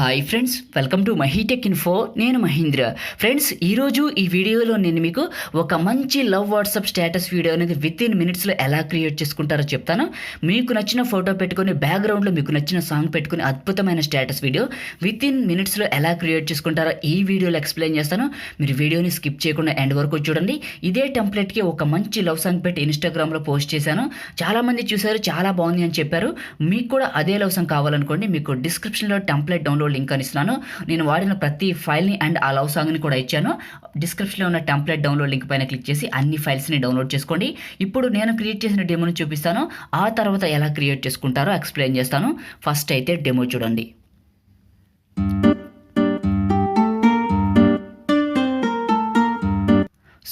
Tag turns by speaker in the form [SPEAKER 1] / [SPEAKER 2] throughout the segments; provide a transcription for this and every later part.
[SPEAKER 1] Hi friends, welcome to Mahi tech info. నేను Mahindra. Friends, ఈరోజు ఈ వీడియోలో నేను మీకు ఒక మంచి లవ్ వాట్సాప్ స్టేటస్ వీడియో అనేది విత్-ఇన్ మినిట్స్లో ఎలా క్రియేట్ చేసుకుంటారో చెప్తాను. మీకు నచ్చిన ఫోటో పెట్టుకొని బ్యాక్గ్రౌండ్లో మీకు నచ్చిన సాంగ్ పెట్టుకుని అద్భుతమైన స్టేటస్ వీడియో విత్-ఇన్ మినిట్స్లో ఎలా క్రియేట్ చేసుకుంటారో ఈ వీడియోలో ఎక్స్ప్లెయిన్ చేస్తాను. మీరు వీడియోని స్కిప్ చేయకుండా ఎండ్ వరకు చూడండి. ఇదే టెంప్లెట్కి ఒక మంచి లవ్ సాంగ్ పెట్టి ఇన్స్టాగ్రామ్లో పోస్ట్ చేశాను. చాలామంది చూశారు, చాలా బాగుంది అని చెప్పారు. మీకు కూడా అదే లవ్ సాంగ్ కావాలనుకోండి, మీకు డిస్క్రిప్షన్లో టెంప్లెట్ డౌన్లోడ్ లింక్ అని ఇస్తున్నాను. నేను వాడిన ప్రతి ఫైల్ని అండ్ ఆ లవ్ సాంగ్ని కూడా ఇచ్చాను. డిస్క్రిప్షన్లో ఉన్న టెంప్లెట్ డౌన్లోడ్ లింక్ పైన క్లిక్ చేసి అన్ని ఫైల్స్ని డౌన్లోడ్ చేసుకోండి. ఇప్పుడు నేను క్రియేట్ చేసిన డెమోని చూపిస్తాను. ఆ తర్వాత ఎలా క్రియేట్ చేసుకుంటారో ఎక్స్ప్లెయిన్ చేస్తాను. ఫస్ట్ అయితే డెమో చూడండి.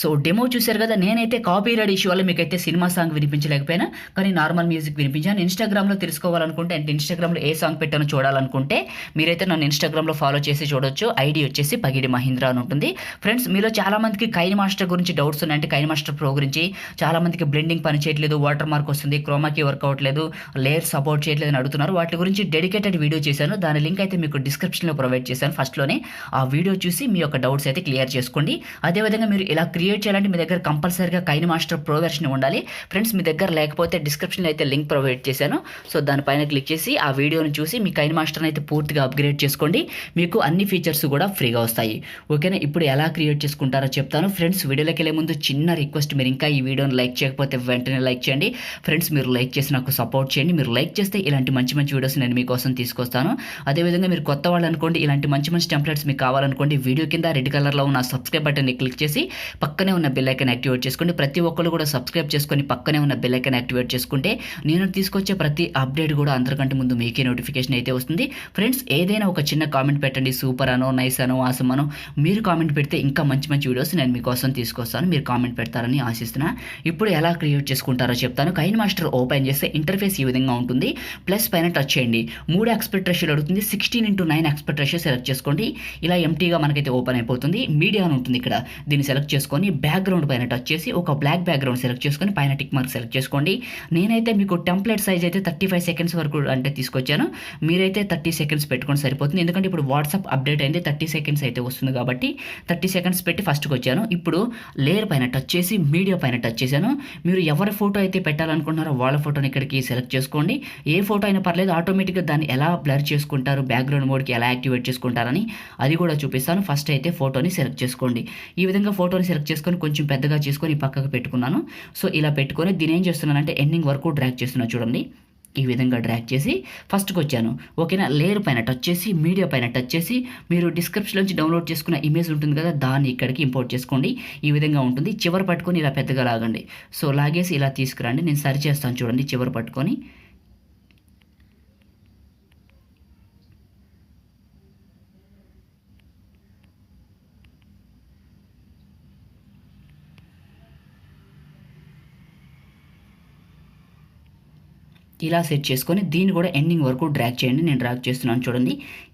[SPEAKER 1] సో డెమో చూశారు కదా. నేనైతే కాపీరైట్ ఇష్యూ వల్ల మీకైతే సినిమా సాంగ్ వినిపించలేకపోయినా, కానీ నార్మల్ మ్యూజిక్ వినిపించాను. ఇన్స్టాగ్రామ్లో తెలుసుకోవాలనుకుంటే అంటే ఇన్స్టాగ్రామ్లో ఏ సాంగ్ పెట్టానో చూడాలనుకుంటే మీరైతే నన్ను ఇన్స్టాగ్రామ్లో ఫాలో చేసి చూడొచ్చు. ఐడి వచ్చేసి pagidimahendra అని ఉంటుంది. ఫ్రెండ్స్, మీలో చాలామందికి కైనమాస్టర్ గురించి డౌట్స్ ఉన్నాయి. అంటే కైనమాస్టర్ ప్రో గురించి చాలామందికి బ్లెండింగ్ పని చేయట్లేదు, వాటర్ మార్క్ వస్తుంది, క్రోమాకి వర్క్ అవ్వట్లేదు, లేయర్ సపోర్ట్ చేయట్లేదు అని అడుగుతున్నారు. వాటి గురించి డెడికేటెడ్ వీడియో చేశాను. దాని లింక్ అయితే మీకు డిస్క్రిప్షన్లో ప్రొవైడ్ చేశాను. ఫస్ట్లోనే ఆ వీడియో చూసి మీ యొక్క డౌట్స్ అయితే క్లియర్ చేసుకోండి. అదేవిధంగా మీరు ఇలా క్రియేట్ చేయాలంటే మీ దగ్గర కంపల్సరీగా కైనమాస్టర్ ప్రో వెర్షన్ ఉండాలి. ఫ్రెండ్స్, మీ దగ్గర లేకపోతే డిస్క్రిప్షన్లో అయితే లింక్ ప్రొవైడ్ చేశాను. సో దానిపైన క్లిక్ చేసి ఆ వీడియోని చూసి మీ కైనమాస్టర్ని అయితే పూర్తిగా అప్గ్రేడ్ చేసుకోండి. మీకు అన్ని ఫీచర్స్ కూడా ఫ్రీగా వస్తాయి. ఓకేనా? ఇప్పుడు ఎలా క్రియేట్ చేసుకుంటారో చెప్తాను. ఫ్రెండ్స్, వీడియోలోకి వెళ్ళే ముందు చిన్న రిక్వెస్ట్, మీరు ఇంకా ఈ వీడియోని లైక్ చేయకపోతే వెంటనే లైక్ చేయండి. ఫ్రెండ్స్, మీరు లైక్ చేసి నాకు సపోర్ట్ చేయండి. మీరు లైక్ చేస్తే ఇలాంటి మంచి మంచి వీడియోస్ నేను మీకోసం తీసుకొస్తాను. అదేవిధంగా మీరు కొత్త వాళ్ళు అనుకోండి, ఇలాంటి మంచి మంచి టెంప్లెట్స్ మీకు కావాలనుకోండి, వీడియో కింద రెడ్ కలర్లో ఉన్న సబ్స్క్రైబ్ బటన్ని క్లిక్ చేసి పక్కనే ఉన్న బెల్ ఐకాన్ యాక్టివేట్ చేసుకోండి. ప్రతి ఒక్కరు కూడా సబ్స్క్రైబ్ చేసుకొని పక్కనే ఉన్న బెల్ ఐకాన్ యాక్టివేట్ చేసుకుంటే నేను తీసుకొచ్చే ప్రతి అప్డేట్ కూడా అందరికంటే ముందు మీకే నోటిఫికేషన్ అయితే వస్తుంది. ఫ్రెండ్స్, ఏదైనా ఒక చిన్న కామెంట్ పెట్టండి. సూపర్ అనో, నైస్ అనో, ఆసమ్ అనో. మీరు కామెంట్ పెడితే ఇంకా మంచి మంచి వీడియోస్ నేను మీకోసం తీసుకొస్తాను. మీరు కామెంట్ పెడతారని ఆశిస్తున్నా. ఇప్పుడు ఎలా క్రియేట్ చేసుకుంటారో చెప్తాను. కైనమాస్టర్ ఓపెన్ చేస్తే ఇంటర్ఫేస్ ఈ విధంగా ఉంటుంది. ప్లస్ పైన టచ్ చేయండి. 3 ఎక్స్పెక్ట్ రేషియోలు అడుగుతుంది. 16:9 ఎక్స్పెక్ట్ రేషియో సెలెక్ట్ చేసుకోండి. ఇలా ఎంటీగా మనకైతే ఓపెన్ అయిపోతుంది. మీడియా అని ఉంటుంది ఇక్కడ. దీన్ని సెలెక్ట్ చేసుకొని బ్యాక్గ్రౌండ్ పైన టచ్ చేసి ఒక బ్లాక్ బ్యాక్గ్రౌండ్ సెలెక్ట్ చేసుకొని పైన టిక్ మార్క్ సెలెక్ట్ చేసుకోండి. నేనైతే మీకు టెంప్లెట్ సైజ్ అయితే 35 సెకండ్స్ వరకు అంటే తీసుకొచ్చాను. మీరైతే 30 సెకండ్స్ పెట్టుకొని సరిపోతుంది. ఎందుకంటే ఇప్పుడు వాట్సాప్ అప్డేట్ అయింది, 30 సెకండ్స్ అయితే వస్తుంది కాబట్టి 30 సెకండ్స్ పెట్టి ఫస్ట్కి వచ్చాను. ఇప్పుడు లేయర్ పైన టచ్ చేసి మీడియా పైన టచ్ చేశాను. మీరు ఎవరి ఫోటో అయితే పెట్టాలనుకుంటున్నారో వాళ్ళ ఫోటోని ఇక్కడికి సెలెక్ట్ చేసుకోండి. ఏ ఫోటో అయినా పర్లేదు. ఆటోమేటిక్గా దాన్ని ఎలా బ్లర్ చేసుకుంటారు, బ్యాక్గ్రౌండ్ మోడ్కి ఎలా యాక్టివేట్ చేసుకుంటారని అది కూడా చూపిస్తాను. ఫస్ట్ అయితే ఫోటోని సెలెక్ట్ చేసుకోండి. ఈ విధంగా ఫోటోని సెలెక్ట్ చేసుకొని కొంచెం పెద్దగా చేసుకొని పక్కకు పెట్టుకున్నాను. సో ఇలా పెట్టుకొని దీని ఏం చేస్తున్నానంటే ఎండింగ్ వరకు డ్రాగ్ చేస్తున్నాను. చూడండి, ఈ విధంగా డ్రాగ్ చేసి ఫస్ట్కి వచ్చాను. ఓకేనా? లేయర్ పైన టచ్ చేసి మీడియా పైన టచ్ చేసి మీరు డిస్క్రిప్షన్ నుంచి డౌన్లోడ్ చేసుకున్న ఇమేజ్ ఉంటుంది కదా, దాన్ని ఇక్కడికి ఇంపోర్ట్ చేసుకోండి. ఈ విధంగా ఉంటుంది. చివరి పట్టుకొని ఇలా పెద్దగా లాగండి. సో లాగేసి ఇలా తీసుకురండి. నేను సరి చేస్తాను. చూడండి, చివరి పట్టుకొని ఇలా సెట్ చేసుకొని దీన్ని కూడా ఎండింగ్ వరకు డ్రాగ్ చేయండి. నేను డ్రాగ్ చేస్తున్నాను. చూడండి,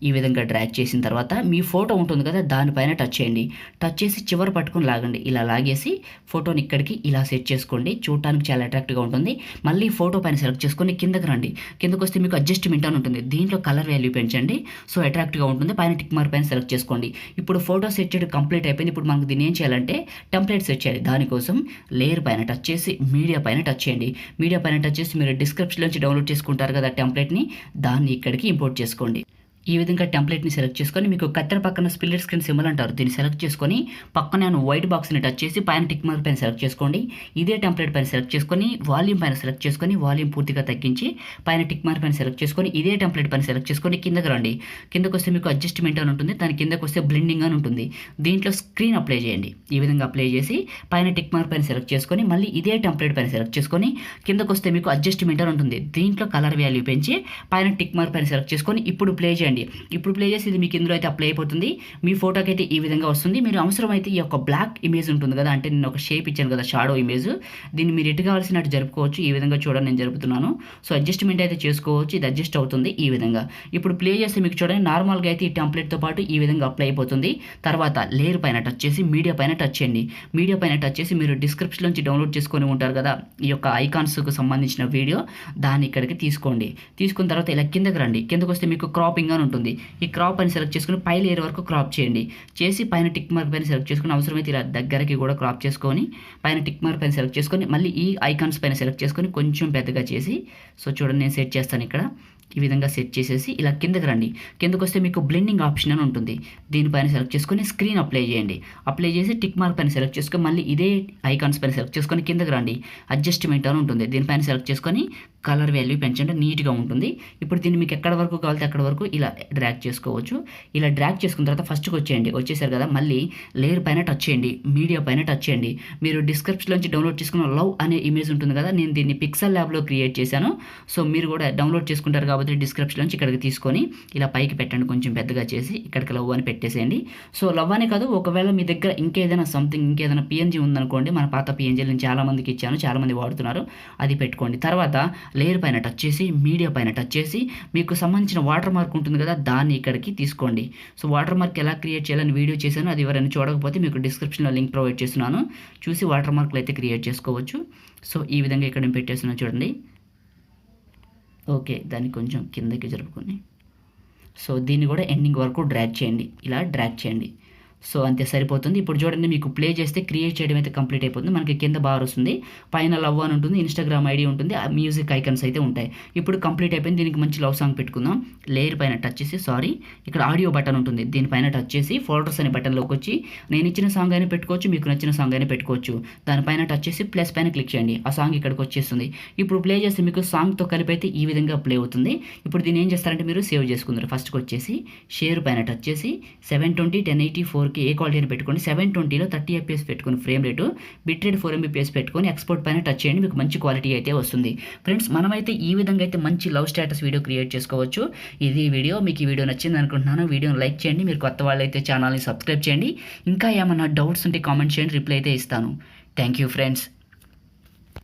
[SPEAKER 1] ఈ విధంగా డ్రాగ్ చేసిన తర్వాత మీ ఫోటో ఉంటుంది కదా, దానిపైన టచ్ చేయండి. టచ్ చేసి చివరి పట్టుకొని లాగండి. ఇలా లాగేసి ఫోటోని ఇక్కడికి ఇలా సెట్ చేసుకోండి. చూడటానికి చాలా అట్రాక్టివ్గా ఉంటుంది. మళ్ళీ ఫోటో పైన సెలెక్ట్ చేసుకొని కిందకి రండి. కిందకు వస్తే మీకు అడ్జస్ట్మెంట్ అని ఉంటుంది. దీంట్లో కలర్ వాల్యూ పెంచండి. సో అట్రాక్టివ్గా ఉంటుంది. పైన టిక్ మార్క్ పైన సెలెక్ట్ చేసుకోండి. ఇప్పుడు ఫోటో సెట్ చేయడం కంప్లీట్ అయిపోయింది. ఇప్పుడు మనకు దీన్ని ఏం చేయాలంటే టెంప్లెట్ సెట్ చేయాలి. దానికోసం లేయర్ పైన టచ్ చేసి మీడియా పైన టచ్ చేయండి. మీడియా పైన టచ్ చేసి మీరు డిస్క్రిప్షన్లో డౌన్లోడ్ చేసుకుంటారు కదా టెంప్లెట్ని, దాన్ని ఇక్కడికి ఇంపోర్ట్ చేసుకోండి. ఈ విధంగా టెంప్లెట్ని సెలెక్ట్ చేసుకొని మీకు కత్తెర పక్కన స్ప్లిట్ స్క్రీన్ సింబల్ అంటారు, దీన్ని సెలెక్ట్ చేసుకొని పక్కన వైట్ బాక్స్ని టచ్ చేసి పైన టిక్ మార్క్ పైన సెలెక్ట్ చేసుకోండి. ఇదే టెంప్లెట్ పైన సెలెక్ట్ చేసుకొని వాల్యూమ్ పైన సెలెక్ట్ చేసుకొని వాల్యూమ్ పూర్తిగా తగ్గించి పైన టిక్ మార్క్ పైన సెలెక్ట్ చేసుకొని ఇదే టెంప్లెట్ పైన సెలెక్ట్ చేసుకొని కిందకి రండి. కిందకు వస్తే మీకు అడ్జస్ట్మెంట్ అని ఉంటుంది. దాని కిందకు వస్తే బ్లెండింగ్ అని ఉంటుంది. దీంట్లో స్క్రీన్ అప్లై చేయండి. ఈ విధంగా అప్లై చేసి పైన టిక్ మార్క్ పైన సెలెక్ట్ చేసుకొని మళ్ళీ ఇదే టెంప్లెట్ పైన సెలెక్ట్ చేసుకొని కిందకు వస్తే మీకు అడ్జస్ట్మెంట్ అని ఉంటుంది. దీంట్లో కలర్ వాల్యూ పెంచి పైన టిక్ మార్క్ పైన సెలెక్ట్ చేసుకొని ఇప్పుడు ప్లే చేయండి. ఇప్పుడు ప్లే ఇది మీకు ఇందులో అయితే అప్లై అయిపోతుంది. మీ ఫోటోకి అయితే ఈ విధంగా వస్తుంది. మీరు అవసరమైతే ఈ యొక్క బ్లాక్ ఇమేజ్ ఉంటుంది కదా, అంటే నేను ఒక షేప్ ఇచ్చాను కదా, షాడో ఇమేజ్, దీన్ని మీరు ఎటు కావాల్సినట్టు జరుపుకోవచ్చు. ఈ విధంగా చూడండి, నేను జరుపుతున్నాను. సో అడ్జస్ట్మెంట్ అయితే చేసుకోవచ్చు. ఇది అడ్జస్ట్ అవుతుంది ఈ విధంగా. ఇప్పుడు ప్లే చేస్తే మీకు చూడండి, నార్మల్గా అయితే ఈ టెంప్లెట్తో పాటు ఈ విధంగా అప్లై అయిపోతుంది. తర్వాత లేయర్ పైన టచ్ చేసి మీడియా పైన టచ్ చేయండి. మీడియా పైన టచ్ చేసి మీరు డిస్క్రిప్షన్ నుంచి డౌన్లోడ్ చేసుకొని ఉంటారు కదా ఈ యొక్క ఐకాన్స్కు సంబంధించిన వీడియో, దాన్ని ఇక్కడికి తీసుకోండి. తీసుకున్న తర్వాత ఇలా కిందకి రండి. కిందకు వస్తే మీకు క్రాపింగ్ అని ఉంటుంది. ఈ క్రాప్ అని సెలెక్ట్ చేసుకుని పై లేయర్ వరకు క్రాప్ చేయండి. చేసి పైన టిక్ మార్క్ పైన సెలెక్ట్ చేసుకుని అవసరమైతే ఇలా దగ్గరికి కూడా క్రాప్ చేసుకొని పైన టిక్ మార్క్ పైన సెలెక్ట్ చేసుకొని మళ్ళీ ఈ ఐకాన్స్ పైన సెలెక్ట్ చేసుకొని కొంచెం పెద్దగా చేసి సో చూడండి నేను సెట్ చేస్తాను ఇక్కడ. ఈ విధంగా సెట్ చేసేసి ఇలా కిందకి రండి. కిందకు వస్తే మీకు బ్లెండింగ్ ఆప్షన్ అని ఉంటుంది. దీనిపైన సెలెక్ట్ చేసుకొని స్క్రీన్ అప్లై చేయండి. అప్లై చేసి టిక్ మార్క్ పైన సెలెక్ట్ చేసుకొని మళ్ళీ ఇదే ఐకాన్స్ పైన సెలెక్ట్ చేసుకొని కిందకి రండి. అడ్జస్ట్మెంట్ అని ఉంటుంది. దీనిపైన సెలెక్ట్ చేసుకొని కలర్ వాల్యూ పెంచండి, నీట్గా ఉంటుంది. ఇప్పుడు దీన్ని మీకు ఎక్కడ వరకు కావాలితే అక్కడ వరకు ఇలా డ్రాగ్ చేసుకోవచ్చు. ఇలా డ్రాగ్ చేసుకున్న తర్వాత ఫస్ట్కి వచ్చేయండి. వచ్చేసారు కదా, మళ్ళీ లేయర్ పైన టచ్ చేయండి, మీడియా పైన టచ్ చేయండి. మీరు డిస్క్రిప్షన్లోంచి డౌన్లోడ్ చేసుకున్న లవ్ అనే ఇమేజ్ ఉంటుంది కదా, నేను దీన్ని పిక్సెల్ ల్యాబ్లో క్రియేట్ చేశాను. సో మీరు కూడా డౌన్లోడ్ చేసుకుంటారు కాబట్టి డిస్క్రిప్షన్లోంచి ఇక్కడికి తీసుకొని ఇలా పైకి పెట్టండి, కొంచెం పెద్దగా చేసి ఇక్కడికి లవ్ అని పెట్టేసేయండి. సో లవ్ అనే కాదు, ఒకవేళ మీ దగ్గర ఇంకేదైనా ఇంకేదైనా పిఎన్జీ ఉందనుకోండి, మన పాత పిఎన్జీలు నేను చాలామందికి ఇచ్చాను, చాలామంది వాడుతున్నారు, అది పెట్టుకోండి. తర్వాత లేయర్ పైన టచ్ చేసి మీడియా పైన టచ్ చేసి మీకు సంబంధించిన వాటర్ మార్క్ ఉంటుంది కదా, దాన్ని ఇక్కడికి తీసుకోండి. సో వాటర్ మార్క్ ఎలా క్రియేట్ చేయాలని వీడియో చేశాను, అది ఎవరైనా చూడకపోతే మీకు డిస్క్రిప్షన్లో లింక్ ప్రొవైడ్ చేస్తున్నాను, చూసి వాటర్ మార్కులు అయితే క్రియేట్ చేసుకోవచ్చు. సో ఈ విధంగా ఇక్కడ నేను పెట్టేస్తున్నాను చూడండి. ఓకే, దాన్ని కొంచెం కిందకి జరుపుకొని సో దీన్ని కూడా ఎండింగ్ వరకు డ్రాగ్ చేయండి, ఇలా డ్రాగ్ చేయండి. సో అంతే సరిపోతుంది. ఇప్పుడు చూడండి, మీకు ప్లే చేస్తే క్రియేట్ చేయడం అయితే కంప్లీట్ అయిపోతుంది. మనకి కింద బార్ వస్తుంది, పైన లవ్ అని ఉంటుంది, ఇన్స్టాగ్రామ్ ఐడి ఉంటుంది, మ్యూజిక్ ఐకన్స్ అయితే ఉంటాయి. ఇప్పుడు కంప్లీట్ అయిపోయింది. దీనికి మంచి లవ్ సాంగ్ పెట్టుకుందాం. లేయర్ పైన టచ్ చేసి ఇక్కడ ఆడియో బటన్ ఉంటుంది, దీనిపైన టచ్ చేసి ఫోల్డర్స్ అనే బటన్లోకి వచ్చి నేను ఇచ్చిన సాంగ్ అయినా పెట్టుకోవచ్చు, మీకు నచ్చిన సాంగ్ అయినా పెట్టుకోవచ్చు. దానిపైన టచ్ చేసి ప్లస్ పైన క్లిక్ చేయండి, ఆ సాంగ్ ఇక్కడికి వచ్చేస్తుంది. ఇప్పుడు ప్లే చేస్తే మీకు సాంగ్తో కలిపి అయితే ఈ విధంగా ప్లే అవుతుంది. ఇప్పుడు దీన్ని ఏం చేస్తారంటే మీరు సేవ్ చేసుకుంటారు. ఫస్ట్కి వచ్చేసి షేర్ పైన టచ్ చేసి 720 1080 4K ఏ క్వాలిటీ అని పెట్టుకోండి. 720లో 30 FPS పెట్టుకుని frame rate, bit rate 4 MBPS పెట్టుకొని ఎక్స్పోర్ట్ పైన టచ్ చేయండి, మీకు మంచి క్వాలిటీ అయితే వస్తుంది. ఫ్రెండ్స్, మనమైతే ఈ విధంగా అయితే మంచి లవ్ స్టేటస్ వీడియో క్రియేట్ చేసుకోవచ్చు. ఇది వీడియో మీకు ఈ వీడియో నచ్చింది అనుకుంటున్నాను. వీడియోని లైక్ చేయండి, మీరు కొత్త వాళ్ళైతే ఛానల్ని సబ్స్క్రైబ్ చేయండి. ఇంకా ఏమన్నా డౌట్స్ ఉంటే కామెంట్ చేయండి, రిప్లై అయితే ఇస్తాను. Thank you friends.